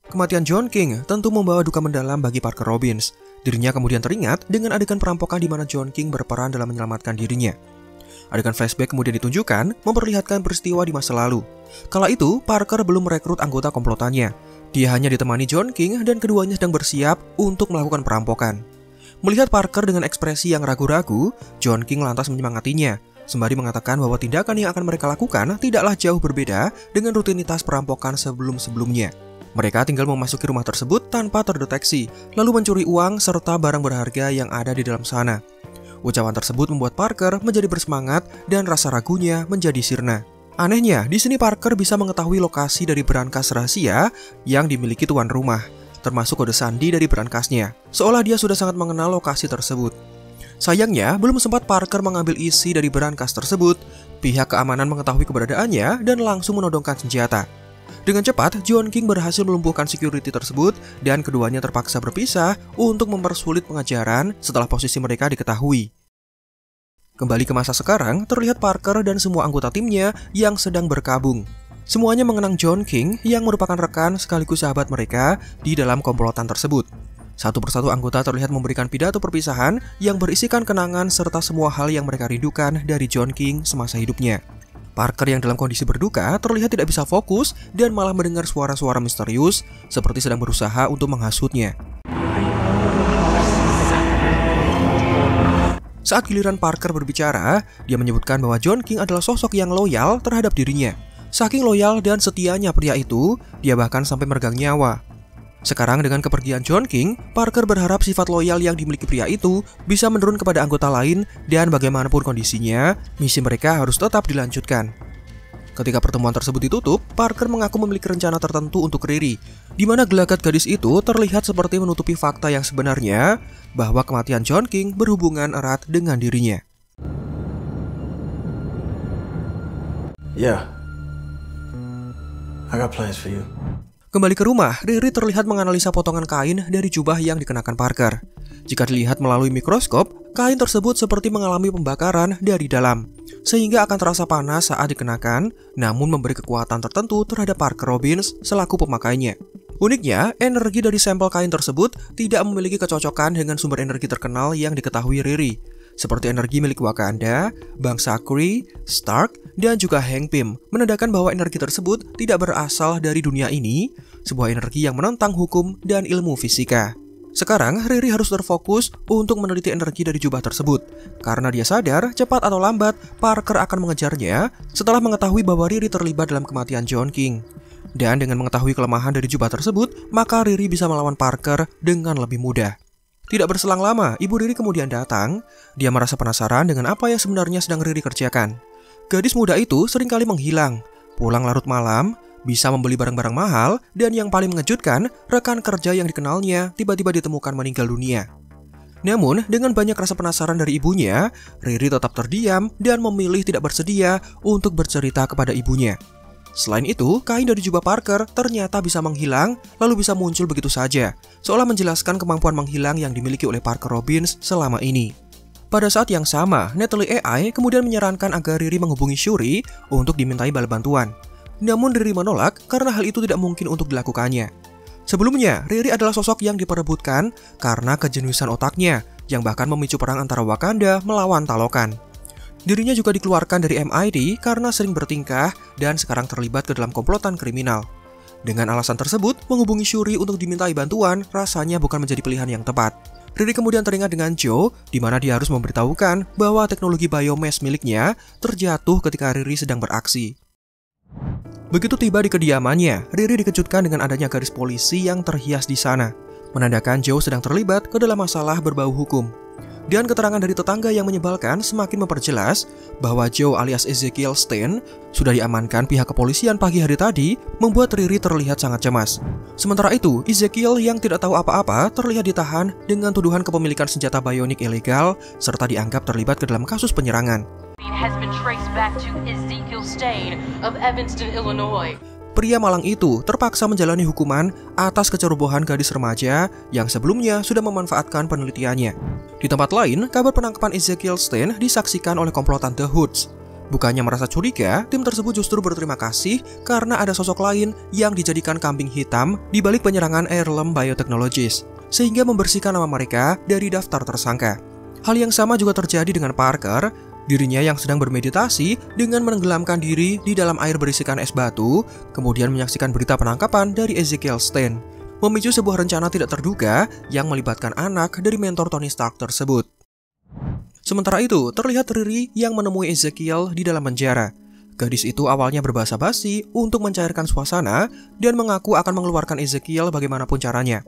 Kematian John King tentu membawa duka mendalam bagi Parker Robbins. Dirinya kemudian teringat dengan adegan perampokan di mana John King berperan dalam menyelamatkan dirinya. Adegan flashback kemudian ditunjukkan memperlihatkan peristiwa di masa lalu. Kala itu, Parker belum merekrut anggota komplotannya. Dia hanya ditemani John King dan keduanya sedang bersiap untuk melakukan perampokan. Melihat Parker dengan ekspresi yang ragu-ragu, John King lantas menyemangatinya, sembari mengatakan bahwa tindakan yang akan mereka lakukan tidaklah jauh berbeda dengan rutinitas perampokan sebelum-sebelumnya. Mereka tinggal memasuki rumah tersebut tanpa terdeteksi, lalu mencuri uang serta barang berharga yang ada di dalam sana. Ucapan tersebut membuat Parker menjadi bersemangat dan rasa ragunya menjadi sirna. Anehnya, di sini Parker bisa mengetahui lokasi dari berangkas rahasia yang dimiliki tuan rumah, termasuk kode sandi dari berangkasnya, seolah dia sudah sangat mengenal lokasi tersebut. Sayangnya, belum sempat Parker mengambil isi dari berangkas tersebut, pihak keamanan mengetahui keberadaannya dan langsung menodongkan senjata. Dengan cepat, John King berhasil melumpuhkan security tersebut dan keduanya terpaksa berpisah untuk mempersulit pengejaran setelah posisi mereka diketahui. Kembali ke masa sekarang, terlihat Parker dan semua anggota timnya yang sedang berkabung. Semuanya mengenang John King yang merupakan rekan sekaligus sahabat mereka di dalam komplotan tersebut. Satu persatu anggota terlihat memberikan pidato perpisahan yang berisikan kenangan serta semua hal yang mereka rindukan dari John King semasa hidupnya. Parker yang dalam kondisi berduka terlihat tidak bisa fokus dan malah mendengar suara-suara misterius seperti sedang berusaha untuk menghasutnya. Saat giliran Parker berbicara, dia menyebutkan bahwa John King adalah sosok yang loyal terhadap dirinya. Saking loyal dan setianya pria itu, dia bahkan sampai meregang nyawa. Sekarang dengan kepergian John King, Parker berharap sifat loyal yang dimiliki pria itu bisa menurun kepada anggota lain dan bagaimanapun kondisinya, misi mereka harus tetap dilanjutkan. Ketika pertemuan tersebut ditutup, Parker mengaku memiliki rencana tertentu untuk Riri, di mana gelagat gadis itu terlihat seperti menutupi fakta yang sebenarnya bahwa kematian John King berhubungan erat dengan dirinya. Yeah, I got plans for you. Kembali ke rumah, Riri terlihat menganalisa potongan kain dari jubah yang dikenakan Parker. Jika dilihat melalui mikroskop, kain tersebut seperti mengalami pembakaran dari dalam, sehingga akan terasa panas saat dikenakan, namun memberi kekuatan tertentu terhadap Parker Robbins selaku pemakainya. Uniknya, energi dari sampel kain tersebut tidak memiliki kecocokan dengan sumber energi terkenal yang diketahui Riri, seperti energi milik Wakanda, bangsa Kree, Stark, dan juga Hank Pym, menandakan bahwa energi tersebut tidak berasal dari dunia ini, sebuah energi yang menentang hukum dan ilmu fisika. Sekarang, Riri harus terfokus untuk meneliti energi dari jubah tersebut, karena dia sadar cepat atau lambat Parker akan mengejarnya setelah mengetahui bahwa Riri terlibat dalam kematian John King. Dan dengan mengetahui kelemahan dari jubah tersebut, maka Riri bisa melawan Parker dengan lebih mudah. Tidak berselang lama, ibu Riri kemudian datang. Dia merasa penasaran dengan apa yang sebenarnya sedang Riri kerjakan. Gadis muda itu seringkali menghilang, pulang larut malam, bisa membeli barang-barang mahal, dan yang paling mengejutkan, rekan kerja yang dikenalnya tiba-tiba ditemukan meninggal dunia. Namun, dengan banyak rasa penasaran dari ibunya, Riri tetap terdiam dan memilih tidak bersedia untuk bercerita kepada ibunya. Selain itu, kain dari jubah Parker ternyata bisa menghilang, lalu bisa muncul begitu saja, seolah menjelaskan kemampuan menghilang yang dimiliki oleh Parker Robbins selama ini. Pada saat yang sama, Natalie AI kemudian menyarankan agar Riri menghubungi Shuri untuk dimintai bala bantuan. Namun Riri menolak karena hal itu tidak mungkin untuk dilakukannya. Sebelumnya, Riri adalah sosok yang diperebutkan karena kejeniusan otaknya, yang bahkan memicu perang antara Wakanda melawan Talokan. Dirinya juga dikeluarkan dari MIT karena sering bertingkah dan sekarang terlibat ke dalam komplotan kriminal. Dengan alasan tersebut, menghubungi Shuri untuk dimintai bantuan rasanya bukan menjadi pilihan yang tepat. Riri kemudian teringat dengan Joe, di mana dia harus memberitahukan bahwa teknologi biomesh miliknya terjatuh ketika Riri sedang beraksi. Begitu tiba di kediamannya, Riri dikejutkan dengan adanya garis polisi yang terhias di sana, menandakan Joe sedang terlibat ke dalam masalah berbau hukum. Dan keterangan dari tetangga yang menyebalkan semakin memperjelas bahwa Joe alias Ezekiel Stane sudah diamankan pihak kepolisian pagi hari tadi, membuat Riri terlihat sangat cemas. Sementara itu, Ezekiel yang tidak tahu apa-apa terlihat ditahan dengan tuduhan kepemilikan senjata bionik ilegal serta dianggap terlibat ke dalam kasus penyerangan. Pria malang itu terpaksa menjalani hukuman atas kecerobohan gadis remaja yang sebelumnya sudah memanfaatkan penelitiannya. Di tempat lain, kabar penangkapan Ezekiel Stane disaksikan oleh komplotan The Hoods. Bukannya merasa curiga, tim tersebut justru berterima kasih karena ada sosok lain yang dijadikan kambing hitam di balik penyerangan Heirloom Biotechnologies, sehingga membersihkan nama mereka dari daftar tersangka. Hal yang sama juga terjadi dengan Parker, dirinya yang sedang bermeditasi dengan menenggelamkan diri di dalam air berisikan es batu, kemudian menyaksikan berita penangkapan dari Ezekiel Stane, memicu sebuah rencana tidak terduga yang melibatkan anak dari mentor Tony Stark tersebut. Sementara itu, terlihat Riri yang menemui Ezekiel di dalam penjara. Gadis itu awalnya berbahasa basi untuk mencairkan suasana dan mengaku akan mengeluarkan Ezekiel bagaimanapun caranya.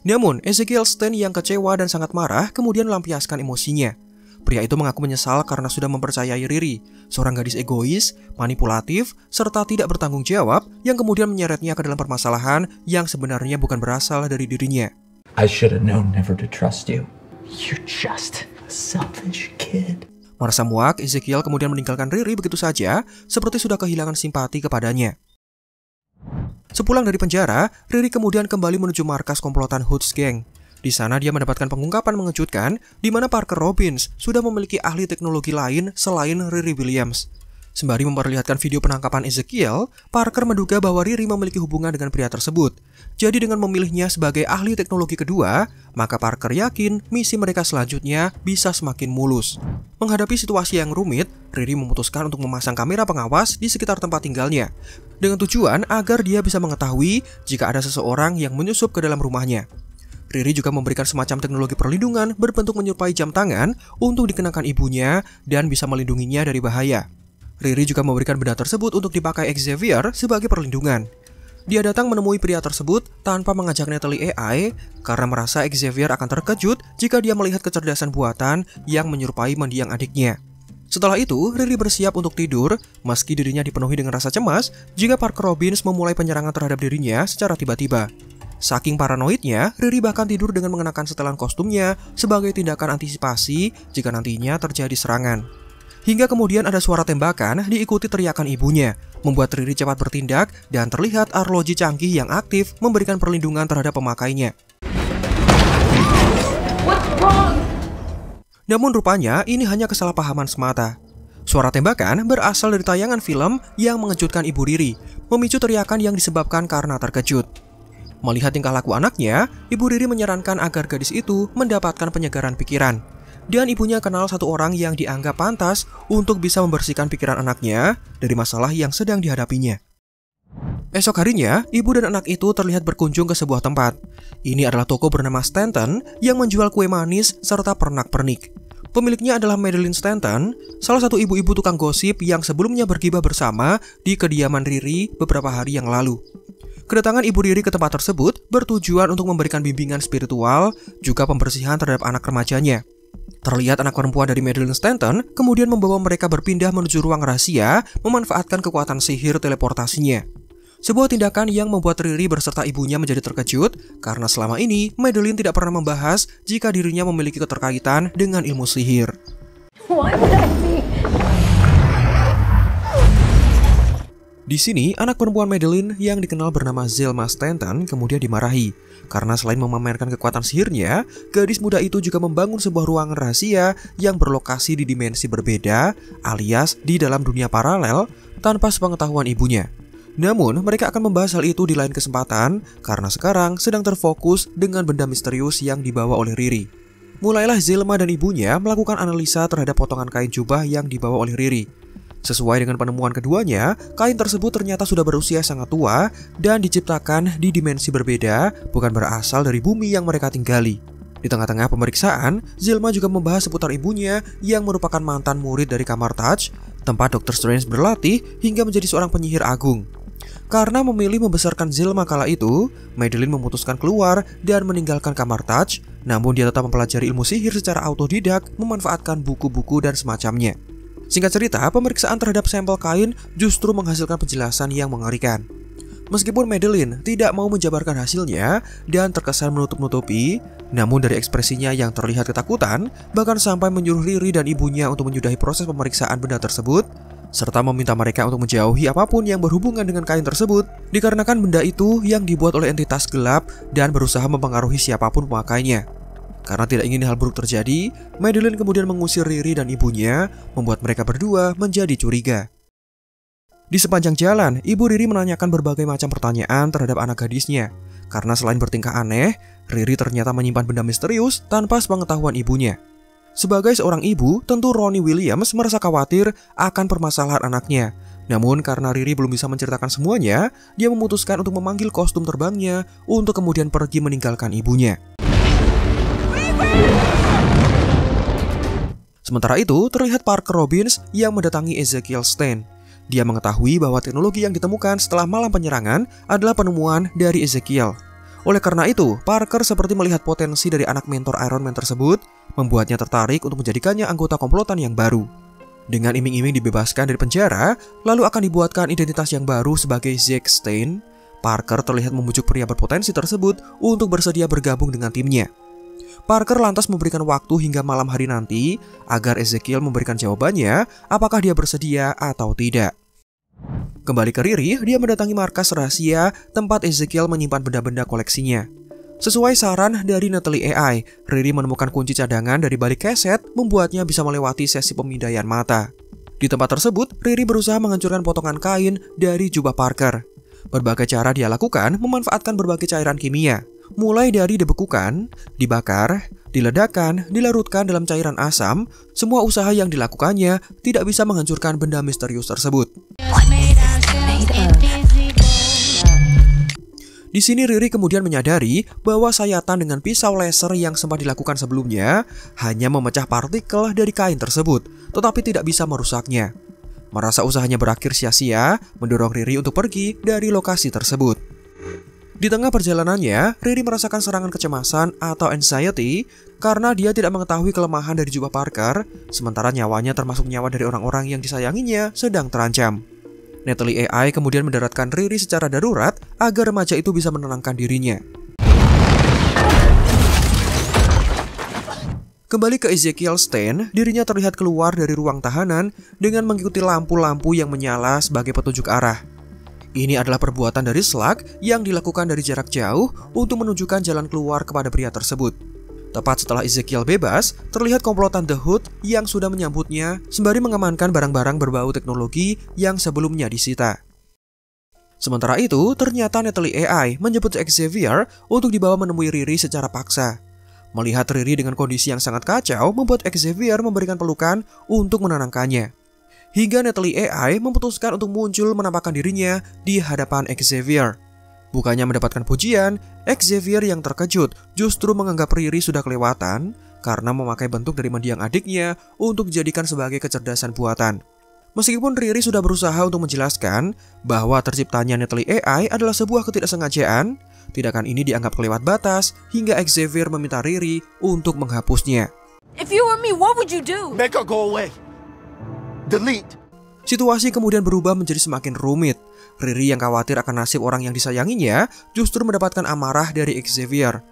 Namun, Ezekiel Stane yang kecewa dan sangat marah kemudian melampiaskan emosinya. Pria itu mengaku menyesal karena sudah mempercayai Riri, seorang gadis egois, manipulatif, serta tidak bertanggung jawab yang kemudian menyeretnya ke dalam permasalahan yang sebenarnya bukan berasal dari dirinya. I should have known never to trust you. You're just a selfish kid. Merasa muak, Ezekiel kemudian meninggalkan Riri begitu saja, seperti sudah kehilangan simpati kepadanya. Sepulang dari penjara, Riri kemudian kembali menuju markas komplotan Hoods Gang. Di sana dia mendapatkan pengungkapan mengejutkan di mana Parker Robbins sudah memiliki ahli teknologi lain selain Riri Williams. Sembari memperlihatkan video penangkapan Ezekiel, Parker menduga bahwa Riri memiliki hubungan dengan pria tersebut. Jadi dengan memilihnya sebagai ahli teknologi kedua, maka Parker yakin misi mereka selanjutnya bisa semakin mulus. Menghadapi situasi yang rumit, Riri memutuskan untuk memasang kamera pengawas di sekitar tempat tinggalnya, dengan tujuan agar dia bisa mengetahui jika ada seseorang yang menyusup ke dalam rumahnya. Riri juga memberikan semacam teknologi perlindungan berbentuk menyerupai jam tangan untuk dikenakan ibunya dan bisa melindunginya dari bahaya. Riri juga memberikan benda tersebut untuk dipakai Xavier sebagai perlindungan. Dia datang menemui pria tersebut tanpa mengajak Natalie AI karena merasa Xavier akan terkejut jika dia melihat kecerdasan buatan yang menyerupai mendiang adiknya. Setelah itu, Riri bersiap untuk tidur meski dirinya dipenuhi dengan rasa cemas jika Parker Robbins memulai penyerangan terhadap dirinya secara tiba-tiba. Saking paranoidnya, Riri bahkan tidur dengan mengenakan setelan kostumnya sebagai tindakan antisipasi jika nantinya terjadi serangan. Hingga kemudian ada suara tembakan diikuti teriakan ibunya, membuat Riri cepat bertindak dan terlihat arloji canggih yang aktif memberikan perlindungan terhadap pemakainya. Namun rupanya ini hanya kesalahpahaman semata. Suara tembakan berasal dari tayangan film yang mengejutkan ibu Riri, memicu teriakan yang disebabkan karena terkejut. Melihat tingkah laku anaknya, ibu Riri menyarankan agar gadis itu mendapatkan penyegaran pikiran. Dan ibunya kenal satu orang yang dianggap pantas untuk bisa membersihkan pikiran anaknya dari masalah yang sedang dihadapinya. Esok harinya, ibu dan anak itu terlihat berkunjung ke sebuah tempat. Ini adalah toko bernama Stanton yang menjual kue manis serta pernak-pernik. Pemiliknya adalah Madeline Stanton, salah satu ibu-ibu tukang gosip yang sebelumnya bergibah bersama di kediaman Riri beberapa hari yang lalu. Kedatangan ibu Riri ke tempat tersebut bertujuan untuk memberikan bimbingan spiritual, juga pembersihan terhadap anak remajanya. Terlihat anak perempuan dari Madeline Stanton kemudian membawa mereka berpindah menuju ruang rahasia, memanfaatkan kekuatan sihir teleportasinya. Sebuah tindakan yang membuat Riri berserta ibunya menjadi terkejut, karena selama ini Madeline tidak pernah membahas jika dirinya memiliki keterkaitan dengan ilmu sihir. Di sini, anak perempuan Madeline yang dikenal bernama Zelma Stanton kemudian dimarahi karena selain memamerkan kekuatan sihirnya, gadis muda itu juga membangun sebuah ruangan rahasia yang berlokasi di dimensi berbeda, alias di dalam dunia paralel, tanpa sepengetahuan ibunya. Namun, mereka akan membahas hal itu di lain kesempatan karena sekarang sedang terfokus dengan benda misterius yang dibawa oleh Riri. Mulailah Zelma dan ibunya melakukan analisa terhadap potongan kain jubah yang dibawa oleh Riri. Sesuai dengan penemuan keduanya, kain tersebut ternyata sudah berusia sangat tua dan diciptakan di dimensi berbeda, bukan berasal dari bumi yang mereka tinggali. Di tengah-tengah pemeriksaan, Zelma juga membahas seputar ibunya yang merupakan mantan murid dari kamar Touch, tempat Dr. Strange berlatih hingga menjadi seorang penyihir agung. Karena memilih membesarkan Zelma kala itu, Madeline memutuskan keluar dan meninggalkan kamar Touch, namun dia tetap mempelajari ilmu sihir secara autodidak, memanfaatkan buku-buku dan semacamnya. Singkat cerita, pemeriksaan terhadap sampel kain justru menghasilkan penjelasan yang mengerikan. Meskipun Madeline tidak mau menjabarkan hasilnya dan terkesan menutup-nutupi, namun dari ekspresinya yang terlihat ketakutan, bahkan sampai menyuruh Riri dan ibunya untuk menyudahi proses pemeriksaan benda tersebut, serta meminta mereka untuk menjauhi apapun yang berhubungan dengan kain tersebut, dikarenakan benda itu yang dibuat oleh entitas gelap dan berusaha mempengaruhi siapapun pemakainya. Karena tidak ingin hal buruk terjadi, Madeline kemudian mengusir Riri dan ibunya, membuat mereka berdua menjadi curiga. Di sepanjang jalan, ibu Riri menanyakan berbagai macam pertanyaan terhadap anak gadisnya. Karena selain bertingkah aneh, Riri ternyata menyimpan benda misterius tanpa sepengetahuan ibunya. Sebagai seorang ibu, tentu Ronnie Williams merasa khawatir akan permasalahan anaknya. Namun karena Riri belum bisa menceritakan semuanya, dia memutuskan untuk memanggil kostum terbangnya untuk kemudian pergi meninggalkan ibunya. Sementara itu, terlihat Parker Robbins yang mendatangi Ezekiel Stan. Dia mengetahui bahwa teknologi yang ditemukan setelah malam penyerangan adalah penemuan dari Ezekiel. Oleh karena itu, Parker seperti melihat potensi dari anak mentor Iron Man tersebut, membuatnya tertarik untuk menjadikannya anggota komplotan yang baru. Dengan iming-iming dibebaskan dari penjara, lalu akan dibuatkan identitas yang baru sebagai Zack Stane, Parker terlihat membujuk pria berpotensi tersebut untuk bersedia bergabung dengan timnya. Parker lantas memberikan waktu hingga malam hari nanti agar Ezekiel memberikan jawabannya apakah dia bersedia atau tidak. Kembali ke Riri, dia mendatangi markas rahasia tempat Ezekiel menyimpan benda-benda koleksinya. Sesuai saran dari Natalie AI, Riri menemukan kunci cadangan dari balik keset membuatnya bisa melewati sesi pemindaian mata. Di tempat tersebut, Riri berusaha menghancurkan potongan kain dari jubah Parker. Berbagai cara dia lakukan memanfaatkan berbagai cairan kimia. Mulai dari dibekukan, dibakar, diledakkan, dilarutkan dalam cairan asam, semua usaha yang dilakukannya tidak bisa menghancurkan benda misterius tersebut. Di sini Riri kemudian menyadari bahwa sayatan dengan pisau laser yang sempat dilakukan sebelumnya hanya memecah partikel dari kain tersebut, tetapi tidak bisa merusaknya. Merasa usahanya berakhir sia-sia, mendorong Riri untuk pergi dari lokasi tersebut. Di tengah perjalanannya, Riri merasakan serangan kecemasan atau anxiety karena dia tidak mengetahui kelemahan dari jubah Parker, sementara nyawanya termasuk nyawa dari orang-orang yang disayanginya sedang terancam. Natalie AI kemudian mendaratkan Riri secara darurat agar remaja itu bisa menenangkan dirinya. Kembali ke Ezekiel Stan, dirinya terlihat keluar dari ruang tahanan dengan mengikuti lampu-lampu yang menyala sebagai petunjuk arah. Ini adalah perbuatan dari Slug yang dilakukan dari jarak jauh untuk menunjukkan jalan keluar kepada pria tersebut. Tepat setelah Ezekiel bebas, terlihat komplotan The Hood yang sudah menyambutnya sembari mengamankan barang-barang berbau teknologi yang sebelumnya disita. Sementara itu, ternyata Natalie AI menjemput Xavier untuk dibawa menemui Riri secara paksa. Melihat Riri dengan kondisi yang sangat kacau membuat Xavier memberikan pelukan untuk menenangkannya. Hingga Natalie AI memutuskan untuk muncul menampakkan dirinya di hadapan Xavier. Bukannya mendapatkan pujian, Xavier yang terkejut justru menganggap Riri sudah kelewatan karena memakai bentuk dari mendiang adiknya untuk dijadikan sebagai kecerdasan buatan. Meskipun Riri sudah berusaha untuk menjelaskan bahwa terciptanya Natalie AI adalah sebuah ketidaksengajaan, tindakan ini dianggap kelewat batas hingga Xavier meminta Riri untuk menghapusnya. If you were me, what would you do? Make her go away. Delete. Situasi kemudian berubah menjadi semakin rumit. Riri yang khawatir akan nasib orang yang disayanginya justru mendapatkan amarah dari Xavier.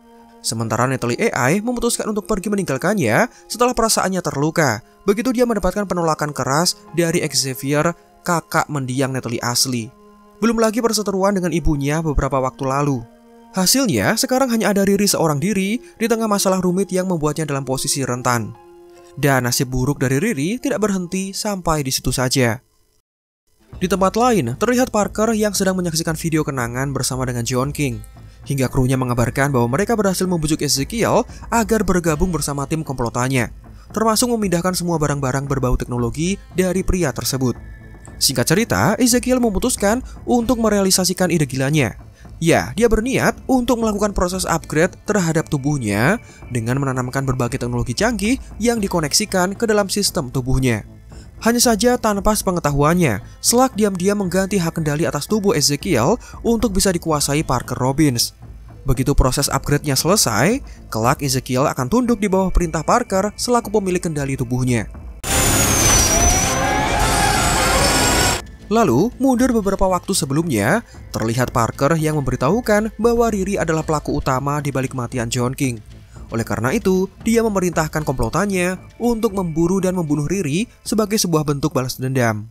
Sementara Natalie AI memutuskan untuk pergi meninggalkannya setelah perasaannya terluka. Begitu dia mendapatkan penolakan keras dari Xavier, kakak mendiang Natalie asli. Belum lagi perseteruan dengan ibunya beberapa waktu lalu. Hasilnya, sekarang hanya ada Riri seorang diri di tengah masalah rumit yang membuatnya dalam posisi rentan. Dan nasib buruk dari Riri tidak berhenti sampai di situ saja. Di tempat lain, terlihat Parker yang sedang menyaksikan video kenangan bersama dengan John King. Hingga krunya mengabarkan bahwa mereka berhasil membujuk Ezekiel agar bergabung bersama tim komplotannya, termasuk memindahkan semua barang-barang berbau teknologi dari pria tersebut. Singkat cerita, Ezekiel memutuskan untuk merealisasikan ide gilanya. Ya, dia berniat untuk melakukan proses upgrade terhadap tubuhnya dengan menanamkan berbagai teknologi canggih yang dikoneksikan ke dalam sistem tubuhnya. Hanya saja tanpa sepengetahuannya, Slug diam-diam mengganti hak kendali atas tubuh Ezekiel untuk bisa dikuasai Parker Robbins. Begitu proses upgrade-nya selesai, kelak Ezekiel akan tunduk di bawah perintah Parker selaku pemilik kendali tubuhnya. Lalu, mundur beberapa waktu sebelumnya, terlihat Parker yang memberitahukan bahwa Riri adalah pelaku utama di balik kematian John King. Oleh karena itu, dia memerintahkan komplotannya untuk memburu dan membunuh Riri sebagai sebuah bentuk balas dendam.